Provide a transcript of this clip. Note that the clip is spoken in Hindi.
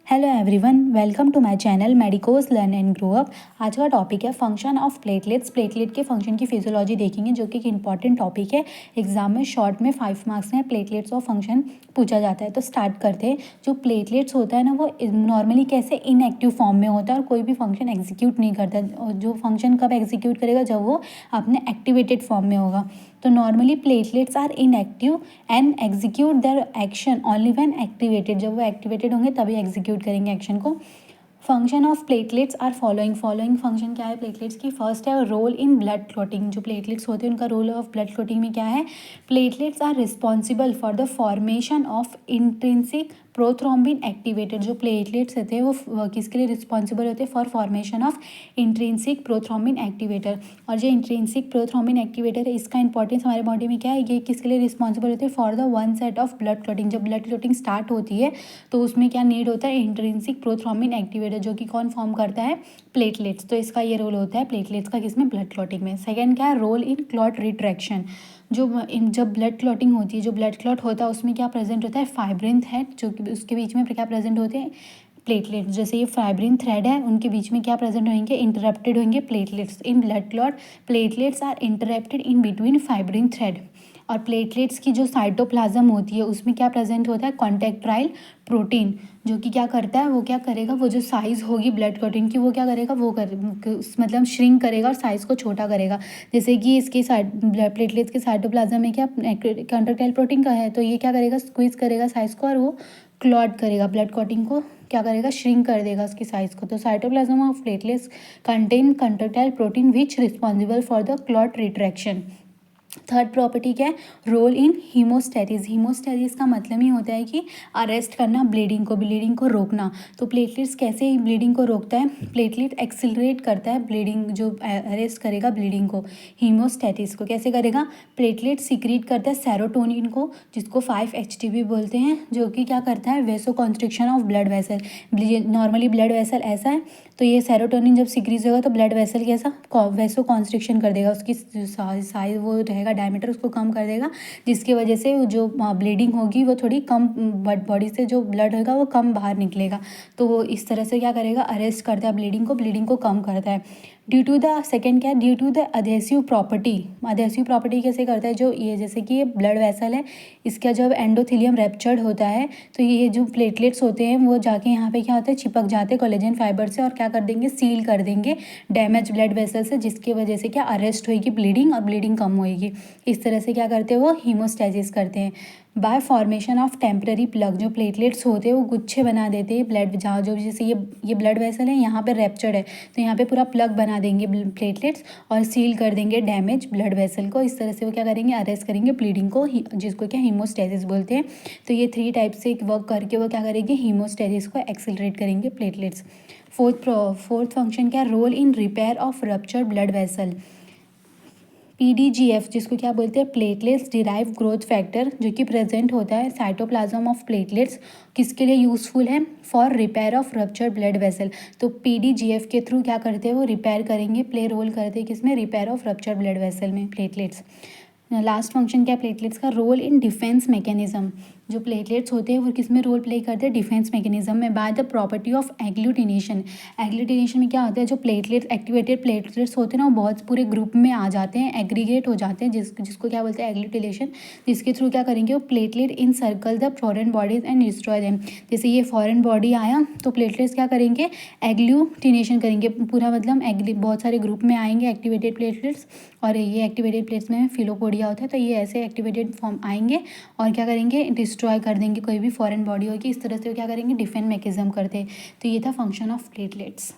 Hello everyone, welcome to my channel medicos learn and grow up. आज का टॉपिक है फंक्शन ऑफ प्लेटलेट्स। प्लेटलेट के फंक्शन की फिजियोलॉजी देखेंगे, जो कि एक इंपॉर्टेंट टॉपिक है। एग्जाम में शॉर्ट में 5 मार्क्स में प्लेटलेट्स और फंक्शन पूछा जाता है। तो स्टार्ट करते हैं। जो प्लेटलेट्स होता है ना, वो नॉर्मली कैसे इनएक्टिव फॉर्म में होता है और कोई भी फंक्शन एग्जीक्यूट नहीं करता। और जो फंक्शन कब एग्जीक्यूट करेगा, जब वो अपने एक्टिवेटेड फॉर्म में होगा। तो normally platelets are inactive and execute their action only when activated. जब वो एक्टिवेटेड होंगे तभी एग्जीक्यूट करेंगे एक्शन को। Function of platelets are following function क्या है प्लेटलेट्स की। फर्स्ट है रोल इन ब्लड क्लॉटिंग। जो प्लेटलेट्स होते हैं उनका रोल ऑफ ब्लड क्लॉटिंग में क्या है। Platelets are responsible for the formation of intrinsic prothrombin activated. जो प्लेटलेट्स होते हैं वो किसके लिए रिस्पॉन्सिबल होते हैं, for formation of intrinsic prothrombin activator. और जो इंट्रिंसिक प्रोथ्रोम्बिन एक्टिवेटर है, इसका इंपॉर्टेंस हमारे बॉडी में क्या है, ये किसके लिए रिस्पॉन्सिबल होते हैं, for the one set of blood clotting. जब ब्लड क्लॉटिंग स्टार्ट होती है तो उसमें क्या नीड होता है, इंट्रिंसिक प्रोथ्रोम्बिन एक्टिवेटर, जो कि कौन फॉर्म करता है, प्लेटलेट्स। तो इसका ये रोल होता है प्लेटलेट्स का, किसमें, ब्लड क्लॉटिंग में। सेकेंड क्या है, रोल इन क्लॉट रिट्रैक्शन। जब ब्लड क्लॉटिंग होती है, जो ब्लड क्लॉट होता है उसमें क्या प्रेजेंट होता है, फाइब्रिन थ्रेड, जो कि उसके बीच में क्या प्रेजेंट होते हैं, प्लेटलेट्स। जैसे ये फाइब्रिन थ्रेड है, उनके बीच में क्या प्रेजेंट होंगे, इंटरप्टेड होंगे platelets in blood clot. Platelets are interrupted in between fibrin thread. और प्लेटलेट्स की जो साइटोप्लाज्म होती है उसमें क्या प्रेजेंट होता है, कॉन्ट्रैक्टाइल प्रोटीन, जो कि क्या करता है, वो क्या करेगा, वो जो साइज़ होगी ब्लड क्लॉटिंग की, वो क्या करेगा, मतलब श्रिंक करेगा और साइज़ को छोटा करेगा। जैसे कि इसके प्लेटलेट्स के साइटोप्लाज्म में क्या कॉन्ट्रैक्टाइल प्रोटीन का है, तो ये क्या करेगा, स्क्वीज करेगा साइज़ को और वो क्लॉट करेगा, ब्लड क्लॉटिंग को क्या करेगा, श्रिंक कर देगा उसकी साइज़ को। तो cytoplasm of platelets contain contractile protein which responsible for the clot retraction. Third property क्या है, रोल इन हीमोस्टैसिस। हीमोस्टैसिस का मतलब ही होता है कि अरेस्ट करना ब्लीडिंग को रोकना। तो प्लेटलेट्स कैसे ब्लीडिंग को रोकता है, प्लेटलेट एक्सिलरेट करता है ब्लीडिंग, जो अरेस्ट करेगा ब्लीडिंग को, हीमोस्टैसिस को कैसे करेगा, प्लेटलेट सिक्रीट करता है सेरोटोनिन को, जिसको 5-HTP बोलते हैं, जो कि क्या करता है, vasoconstriction of blood vessel. Normally blood vessel ऐसा है, तो ये सेरोटोनिन जब सिक्रीज होगा तो ब्लड वेसल कैसा, वेसो कॉन्स्ट्रिक्शन कर देगा, उसकी साइज वो रहेगा डायमीटर उसको कम कर देगा, जिसकी वजह से जो ब्लीडिंग होगी वो थोड़ी कम, बॉडी से जो ब्लड होगा वो कम बाहर निकलेगा। तो वो इस तरह से क्या करेगा, अरेस्ट करता है ब्लीडिंग को कम करता है। ड्यू टू द सेकेंड क्या है, due to the adhesive property कैसे करता है, जो ये जैसे कि ये ब्लड वेसल है, इसका जब एंडोथेलियम रैप्चर्ड होता है तो ये जो प्लेटलेट्स होते हैं वो जाके यहाँ पे क्या होता है, चिपक जाते हैं कोलेजन फाइबर से और क्या कर देंगे, सील कर देंगे डैमेज ब्लड वेसल से, जिसकी वजह से क्या अरेस्ट होगी ब्लीडिंग और ब्लीडिंग कम होएगी। इस तरह से क्या करते हैं, वो हीमोस्टैसिस करते हैं। Bye formation of temporary plug, जो प्लेटलेट्स होते हैं वो गुच्छे बना देते हैं ब्लड, जहाँ जो जैसे ये ब्लड वेसल है, यहाँ पे रैप्चर्ड है तो यहाँ पे पूरा प्लग बना देंगे प्लेटलेट्स और सील कर देंगे डैमेज ब्लड वेसल को। इस तरह से वो क्या करेंगे, अरेस्ट करेंगे ब्लीडिंग को, जिसको क्या हीमोस्टैसिस बोलते हैं। तो ये 3 टाइप से वर्क करके वो क्या करेंगे, हीमोस्टैसिस को एक्सेलरेट करेंगे प्लेटलेट्स। फोर्थ फंक्शन क्या, role in repair of ruptured blood vessel. PDGF, जिसको क्या बोलते हैं, प्लेटलेट्स डिराइव ग्रोथ फैक्टर, जो कि प्रेजेंट होता है साइटोप्लाज्म ऑफ प्लेटलेट्स, किसके लिए यूज़फुल है, for repair of ruptured blood vessel. तो PDGF के थ्रू क्या करते हैं, वो रिपेयर करेंगे, प्ले रोल करते हैं किसमें, repair of ruptured blood vessel में प्लेटलेट्स। लास्ट फंक्शन क्या है प्लेटलेट्स का, रोल इन डिफेंस मैकेनिज्म। जो प्लेटलेट्स होते हैं वो किस में रोल प्ले करते हैं, डिफेंस मैकेनिज्म में, by the property of agglutination. Agglutination में क्या होता है, जो प्लेटलेट्स एक्टिवेटेड प्लेटलेट्स होते हैं ना, वो बहुत पूरे ग्रुप में आ जाते हैं, एग्रीगेट हो जाते हैं, जिसको क्या बोलते हैं, एग्लूटिनेशन। जिसके थ्रू क्या करेंगे, वो platelet in circle the foreign bodies and destroy them. जैसे ये फॉरेन बॉडी आया तो प्लेटलेट्स क्या करेंगे, एग्लूटिनेशन करेंगे, पूरा मतलब बहुत सारे ग्रुप में आएंगे एक्टिवेटेड प्लेटलेट्स। और ये एक्टिवेटेड प्लेट्स में फिलोपोडिया होता है, तो ये ऐसे एक्टिवेटेड फॉर्म आएंगे और क्या करेंगे, डिस्ट्रॉय कर देंगे कोई भी फॉरेन बॉडी होगी। इस तरह से वो क्या करेंगे, डिफेंस मैकेनिज्म करते हैं। तो ये था फंक्शन ऑफ प्लेटलेट्स।